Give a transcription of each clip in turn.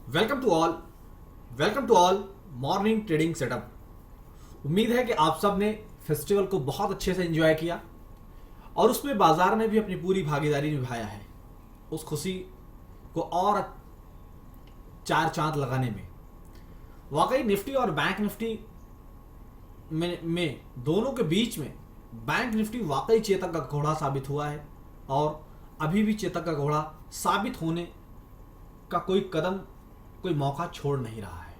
Welcome to all morning trading setup. उम्मीद है कि आप सब ने फेस्टिवल को बहुत अच्छे से एंजॉय किया और उसमें बाजार ने भी अपनी पूरी भागीदारी निभाया है उस खुशी को और चार चांद लगाने में। वाकई निफ्टी और बैंक निफ्टी में दोनों के बीच में बैंक निफ्टी वाकई चेतक का घोड़ा साबित हुआ है और अभी भी चेतक का घोड़ा साबित होने का कोई मौका छोड़ नहीं रहा है।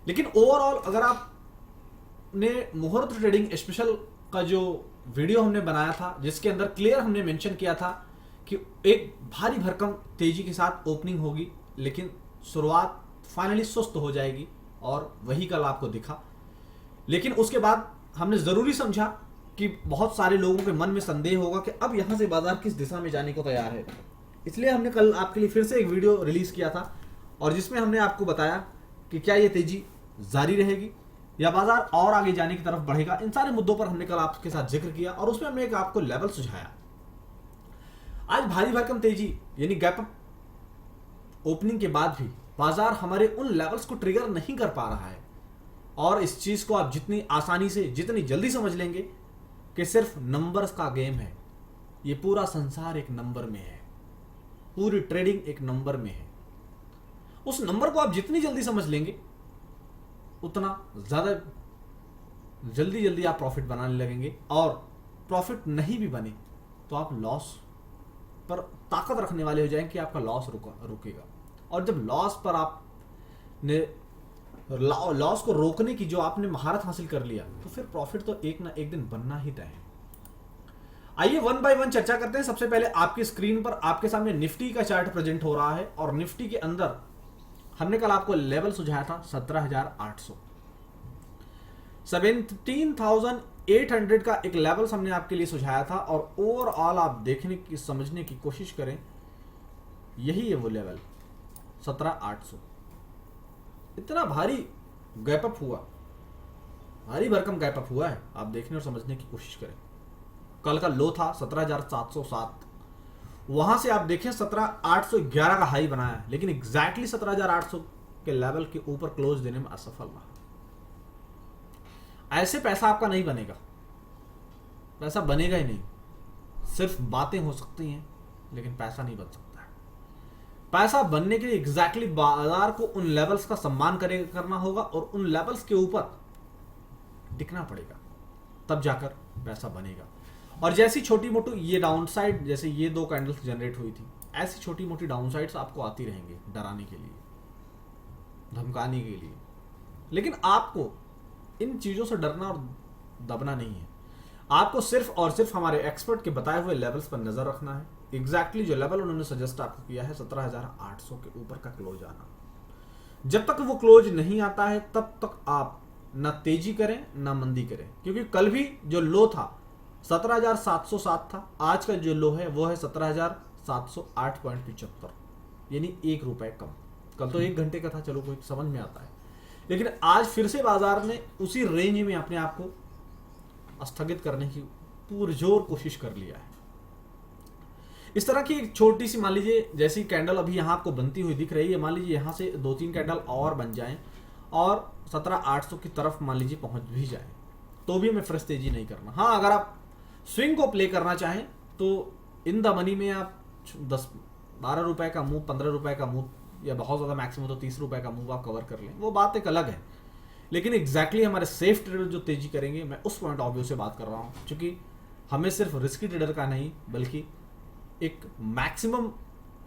लेकिन ओवरऑल अगर आपने मुहूर्त ट्रेडिंग स्पेशल का जो वीडियो हमने बनाया था जिसके अंदर क्लियर हमने मेंशन किया था कि एक भारी भरकम तेजी के साथ ओपनिंग होगी लेकिन शुरुआत फाइनली सुस्त हो जाएगी और वही कल आपको दिखा। लेकिन उसके बाद हमने जरूरी समझा कि बहुत सारे लोगों के मन में संदेह होगा कि अब यहां से बाजार किस दिशा में जाने को तैयार है, इसलिए हमने कल आपके लिए फिर से एक वीडियो रिलीज किया था और जिसमें हमने आपको बताया कि क्या ये तेजी जारी रहेगी या बाजार और आगे जाने की तरफ बढ़ेगा। इन सारे मुद्दों पर हमने कल आपके साथ जिक्र किया और उसमें हमने एक आपको लेवल सुझाया। आज भारी भरकम तेजी यानी गैप अप ओपनिंग के बाद भी बाजार हमारे उन लेवल्स को ट्रिगर नहीं कर पा रहा है और इस चीज को आप जितनी आसानी से जितनी जल्दी समझ लेंगे कि सिर्फ नंबर्स का गेम है। ये पूरा संसार एक नंबर में है, पूरी ट्रेडिंग एक नंबर में है। उस नंबर को आप जितनी जल्दी समझ लेंगे उतना ज्यादा जल्दी आप प्रॉफिट बनाने लगेंगे और प्रॉफिट नहीं भी बने तो आप लॉस पर ताकत रखने वाले हो जाएंगे कि आपका लॉस रुकेगा। और जब लॉस पर आपने लॉस को रोकने की जो आपने महारत हासिल कर लिया तो फिर प्रॉफिट तो एक ना एक दिन बनना ही तय है। आइए वन बाय वन चर्चा करते हैं। सबसे पहले आपकी स्क्रीन पर आपके सामने निफ्टी का चार्ट प्रेजेंट हो रहा है और निफ्टी के अंदर हमने कल आपको लेवल सुझाया था 17,800 17,800 का एक लेवल हमने आपके लिए सुझाया था और ओवरऑल आप देखने की समझने की कोशिश करें, यही है वो लेवल 17,800। इतना भारी गैप अप हुआ, भारी भरकम गैप अप हुआ है, आप देखने और समझने की कोशिश करें। कल का लो था 17,707, वहां से आप देखें 17,811 का हाई बनाया लेकिन एग्जैक्टली 17,800 के लेवल के ऊपर क्लोज देने में असफल रहा। ऐसे पैसा आपका नहीं बनेगा, पैसा बनेगा ही नहीं। सिर्फ बातें हो सकती हैं लेकिन पैसा नहीं बन सकता है। पैसा बनने के लिए एग्जैक्टली बाजार को उन लेवल्स का सम्मान करना होगा और उन लेवल्स के ऊपर टिकना पड़ेगा, तब जाकर पैसा बनेगा। और जैसी छोटी मोटी ये डाउनसाइड, जैसे ये दो कैंडल्स जनरेट हुई थी, ऐसी छोटी मोटी डाउनसाइड्स आपको आती रहेंगे डराने के लिए, धमकाने के लिए। लेकिन आपको इन चीजों से डरना और दबना नहीं है। आपको सिर्फ और सिर्फ हमारे एक्सपर्ट के बताए हुए लेवल्स पर नजर रखना है। एग्जैक्टली जो लेवल उन्होंने सजेस्ट आपको किया है 17,800 के ऊपर का क्लोज आना। जब तक वो क्लोज नहीं आता है तब तक आप ना तेजी करें ना मंदी करें, क्योंकि कल भी जो लो था 17,707 था, आज का जो लो है वो है 17,708.75, यानी ₹1 कम। कल तो 1 घंटे का था, चलो कोई समझ में आता है, लेकिन आज फिर से बाजार ने उसी रेंज में अपने आप को स्थगित करने की पुरजोर कोशिश कर लिया है। इस तरह की एक छोटी सी मान लीजिए जैसी कैंडल अभी यहां आपको बनती हुई दिख रही है, मान लीजिए यहां से 2-3 कैंडल और बन जाएं और 17,800 की तरफ मान लीजिए पहुंच भी जाए तो भी हमें फ्रेश तेजी नहीं करना। हाँ, अगर आप स्विंग को प्ले करना चाहें तो इन द मनी में आप 10-12 रुपए का मूव, 15 रुपए का मूव या बहुत ज्यादा मैक्सिमम तो 30 रुपए का मूव आप कवर कर लें, वो बात एक अलग है। लेकिन एग्जैक्टली हमारे सेफ ट्रेडर जो तेजी करेंगे, मैं उस पॉइंट ऑफ व्यू से बात कर रहा हूं, क्योंकि हमें सिर्फ रिस्की ट्रेडर का नहीं बल्कि एक मैक्सिमम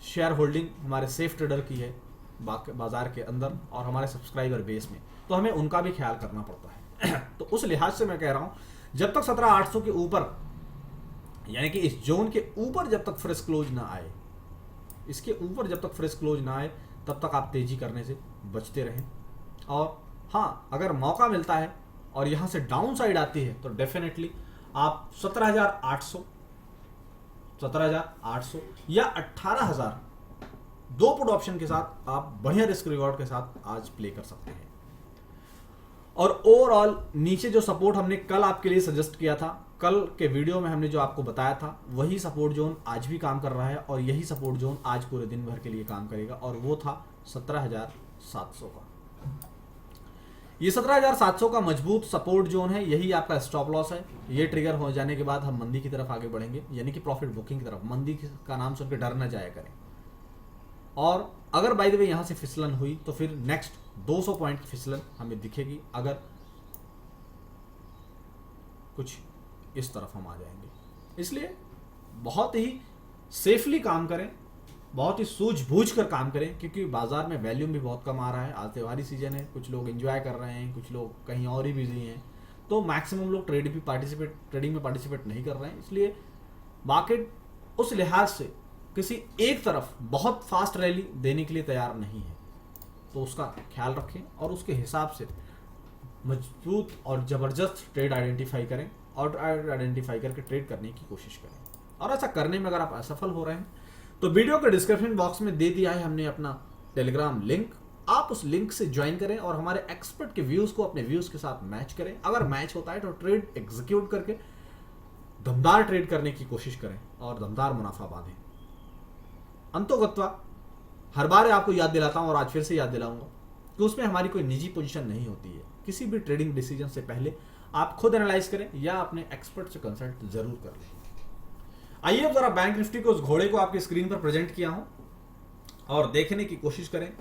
शेयर होल्डिंग हमारे सेफ ट्रेडर की है बाजार के अंदर और हमारे सब्सक्राइबर बेस में, तो हमें उनका भी ख्याल करना पड़ता है। तो उस लिहाज से मैं कह रहा हूं, जब तक 17,800 के ऊपर यानी कि इस जोन के ऊपर जब तक फ्रेश क्लोज ना आए, इसके ऊपर जब तक फ्रेश क्लोज ना आए तब तक आप तेजी करने से बचते रहें। और हाँ, अगर मौका मिलता है और यहां से डाउन साइड आती है तो डेफिनेटली आप 17,800 या 18,000 दो पुट ऑप्शन के साथ आप बढ़िया रिस्क रिवॉर्ड के साथ आज प्ले कर सकते हैं। और ओवरऑल नीचे जो सपोर्ट हमने कल आपके लिए सजेस्ट किया था, कल के वीडियो में हमने जो आपको बताया था, वही सपोर्ट जोन आज भी काम कर रहा है और यही सपोर्ट जोन आज पूरे दिन भर के लिए काम करेगा, और वो था 17,700 का। ये 17,700 का मजबूत सपोर्ट जोन है, यही आपका स्टॉप लॉस है। ये ट्रिगर हो जाने के बाद हम मंदी की तरफ आगे बढ़ेंगे, यानी कि प्रॉफिट बुकिंग की तरफ। मंदी का नाम सुनकर डर न जाया करें। और अगर बाय द वे यहां से फिसलन हुई तो फिर नेक्स्ट 200 पॉइंट की फिसलन हमें दिखेगी, अगर कुछ इस तरफ हम आ जाएंगे। इसलिए बहुत ही सेफली काम करें, बहुत ही सूझबूझ कर काम करें, क्योंकि बाजार में वैल्यूम भी बहुत कम आ रहा है। आज त्योहारी सीजन है, कुछ लोग एंजॉय कर रहे हैं, कुछ लोग कहीं और ही बिजी हैं, तो मैक्सिमम लोग ट्रेडिंग में पार्टिसिपेट नहीं कर रहे हैं। इसलिए मार्केट उस लिहाज से किसी एक तरफ बहुत फास्ट रैली देने के लिए तैयार नहीं है, तो उसका ख्याल रखें और उसके हिसाब से मजबूत और ज़बरदस्त ट्रेड आइडेंटिफाई करें और आइडेंटिफाई करके ट्रेड करने की कोशिश करें। और ऐसा करने में अगर आप असफल हो रहे हैं तो वीडियो के डिस्क्रिप्शन बॉक्स में दे दिया है हमने अपना टेलीग्राम लिंक, आप उस लिंक से ज्वाइन करें और हमारे एक्सपर्ट के व्यूज को अपने व्यूज के साथ मैच करें। अगर मैच होता है तो ट्रेड एग्जीक्यूट करके दमदार ट्रेड करने की कोशिश करें और दमदार मुनाफा बांधें। अंतोगत्वा हर बार आपको याद दिलाता हूं और आज फिर से याद दिलाऊंगा कि उसमें हमारी कोई निजी पोजीशन नहीं होती है। किसी भी ट्रेडिंग डिसीजन से पहले आप खुद एनालाइज करें या अपने एक्सपर्ट से कंसल्ट जरूर कर लें। आइए अब जरा बैंक निफ्टी को, उस घोड़े को आपकी स्क्रीन पर प्रेजेंट किया हूं और देखने की कोशिश करें।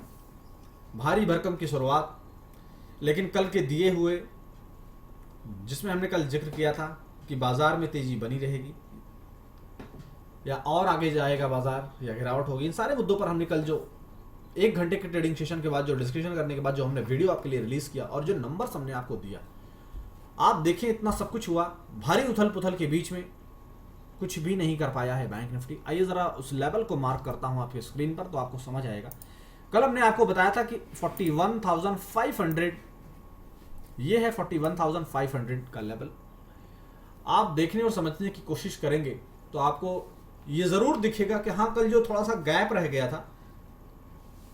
भारी भरकम की शुरुआत, लेकिन कल के दिए हुए, जिसमें हमने कल जिक्र किया था कि बाजार में तेजी बनी रहेगी या और आगे जाएगा बाजार या गिरावट होगी, इन सारे मुद्दों पर हमने कल जो 1 घंटे के ट्रेडिंग सेशन के बाद, जो डिस्कशन करने के बाद जो हमने वीडियो आपके लिए रिलीज किया और जो नंबर्स हमने आपको दिया, आप देखें इतना सब कुछ हुआ, भारी उथल पुथल के बीच में कुछ भी नहीं कर पाया है बैंक निफ्टी। आइए जरा उस लेवल को मार्क करता हूं आपके स्क्रीन पर तो आपको समझ आएगा। कल हमने आपको बताया था कि 41,500 ये है 41,500 का लेवल। आप देखने और समझने की कोशिश करेंगे तो आपको ये जरूर दिखेगा कि हाँ, कल जो थोड़ा सा गैप रह गया था,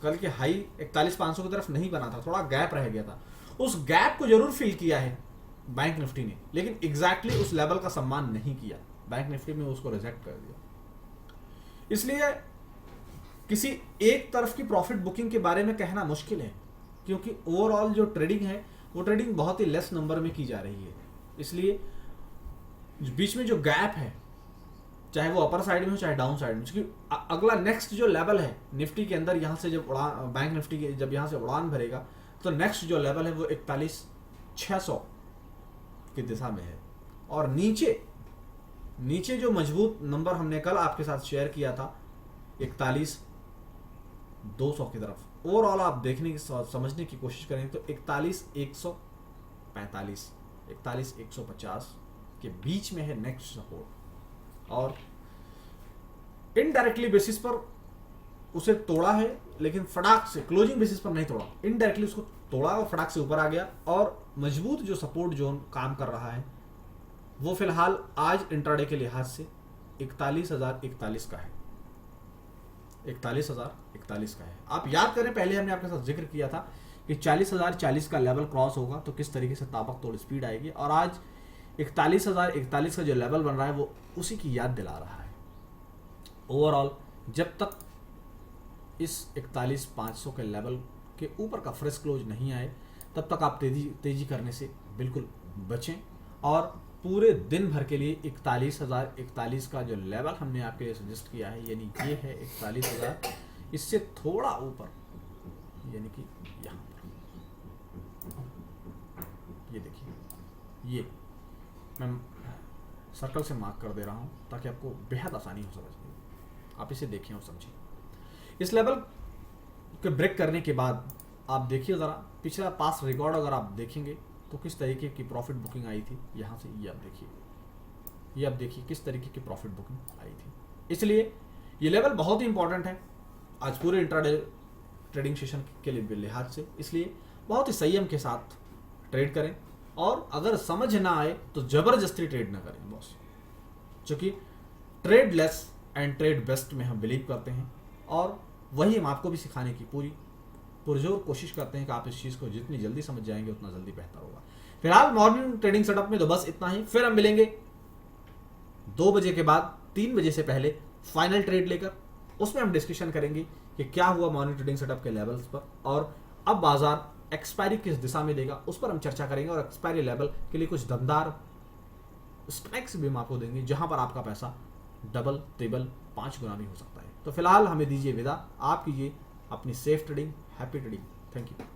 कल के हाई 41,500 की तरफ नहीं बना था, थोड़ा गैप रह गया था, उस गैप को जरूर फिल किया है बैंक निफ्टी ने, लेकिन एग्जैक्टली उस लेवल का सम्मान नहीं किया। बैंक निफ्टी में उसको रिजेक्ट कर दिया। इसलिए किसी एक तरफ की प्रॉफिट बुकिंग के बारे में कहना मुश्किल है, क्योंकि ओवरऑल जो ट्रेडिंग है वो ट्रेडिंग बहुत ही लेस नंबर में की जा रही है। इसलिए बीच में जो गैप है, चाहे वो अपर साइड में हो चाहे डाउन साइड में, क्योंकि अगला नेक्स्ट जो लेवल है निफ्टी के अंदर, यहां से जब उड़ान, बैंक निफ्टी की जब यहां से उड़ान भरेगा तो नेक्स्ट जो लेवल है वो 41,600 की दिशा में है। और नीचे जो मजबूत नंबर हमने कल आपके साथ शेयर किया था 41,200 की तरफ। ओवरऑल आप देखने की समझने की कोशिश करें तो 41,145 41,150 के बीच में है नेक्स्ट सपोर्ट, और इनडायरेक्टली बेसिस पर उसे तोड़ा है, लेकिन फटाक से क्लोजिंग बेसिस पर नहीं तोड़ा, इनडायरेक्टली उसको तोड़ा और फटाक से ऊपर आ गया। और मजबूत जो सपोर्ट जोन काम कर रहा है वो फिलहाल आज इंट्राडे के लिहाज से 41,041 का है, 41,041 का है। आप याद करें पहले हमने आपके साथ जिक्र किया था कि 40,040 का लेवल क्रॉस होगा तो किस तरीके से ताबड़तोड़ स्पीड आएगी, और आज 41,041 का जो लेवल बन रहा है वो उसी की याद दिला रहा है। ओवरऑल जब तक इस 41,500 के लेवल के ऊपर का फ्रेश क्लोज नहीं आए तब तक आप तेजी करने से बिल्कुल बचें। और पूरे दिन भर के लिए 41,041 का जो लेवल हमने आपके लिए सजेस्ट किया है, यानी ये है 41,000, इससे थोड़ा ऊपर, यानी कि यहाँ पर ये देखिए, ये मैं सर्कल से मार्क कर दे रहा हूँ ताकि आपको बेहद आसानी हो समझने। आप इसे देखें और समझें। इस लेवल के ब्रेक करने के बाद आप देखिए ज़रा पिछला पास रिकॉर्ड अगर आप देखेंगे तो किस तरीके की प्रॉफिट बुकिंग आई थी यहाँ से, ये आप देखिए किस तरीके की प्रॉफिट बुकिंग आई थी। इसलिए ये लेवल बहुत ही इंपॉर्टेंट है आज पूरे इंट्राडे ट्रेडिंग सेशन के लिए लिहाज से। इसलिए बहुत ही संयम के साथ ट्रेड करें, और अगर समझ ना आए तो जबरदस्ती ट्रेड ना करें बॉस, क्योंकि trade less and trade best में हम बिलीव करते हैं, और वही हम आपको भी सिखाने की पूरी पुरजोर कोशिश करते हैं कि आप इस चीज़ को जितनी जल्दी समझ जाएंगे उतना जल्दी बेहतर होगा। फिलहाल मॉर्निंग ट्रेडिंग सेटअप में तो बस इतना ही। फिर हम मिलेंगे 2 बजे के बाद 3 बजे से पहले फाइनल ट्रेड लेकर। उसमें हम डिस्कशन करेंगे कि क्या हुआ मॉर्निंग ट्रेडिंग सेटअप के लेवल्स पर, और अब बाजार एक्सपायरी किस दिशा में देगा उस पर हम चर्चा करेंगे, और एक्सपायरी लेवल के लिए कुछ दमदार स्ट्राइक्स भी हम आपको देंगे जहां पर आपका पैसा डबल ट्रिपल 5 गुना भी हो सकता है। तो फिलहाल हमें दीजिए विदा, आप कीजिए अपनी safe trading, happy trading. Thank you.